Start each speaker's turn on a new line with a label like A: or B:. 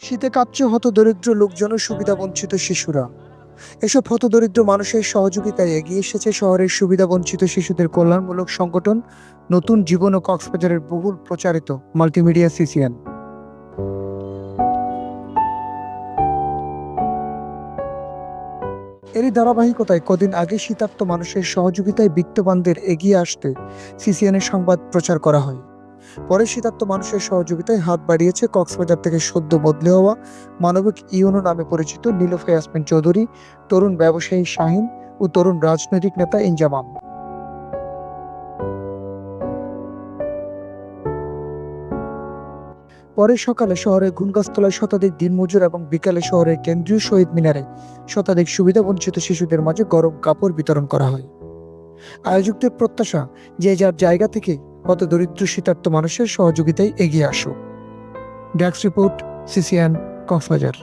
A: শীতে কাঁপছে হতদরিদ্র লোকজন ও সুবিধাবঞ্চিত শিশুরা। এসব হতদরিদ্র মানুষের সহযোগিতায় এগিয়ে এসেছে শহরের সুবিধাবঞ্চিত শিশুদের কল্যাণমূলক সংগঠন নতুন জীবন ও কক্সবাজারের বহুল প্রচারিত মাল্টিমিডিয়া সিসিএন। এরই ধারাবাহিকতায় কদিন আগে শীতার্ত মানুষের সহযোগিতায় বিত্তবানদের এগিয়ে আসতে সিসিএনের সংবাদ প্রচার করা হয়। পরে শীতার্ত মানুষের সহযোগিতায় হাত বাড়িয়েছে কক্সবাজার থেকে সদ্য বদলে হওয়া মানবিক ইউনো নামে পরিচিত নীলুফা ইয়াসমিন চৌধুরী, তরুণ ব্যবসায়ী শাহিন ও তরুণ রাজনৈতিক নেতা ইনজামাম। পরে সকালে শহরের গুনগাছতলায় শতাধিক দিনমজুর এবং বিকালে শহরের কেন্দ্রীয় শহীদ মিনারে শতাধিক সুবিধাবঞ্চিত শিশুদের মাঝে গরম কাপড় বিতরণ করা হয়। আয়োজকদের প্রত্যাশা, যে যার জায়গা থেকে হতদরিদ্র শীতার্ত মানুষের সহযোগিতায় এগিয়ে আসুক। Desk report, CCN, Cox's Bazar.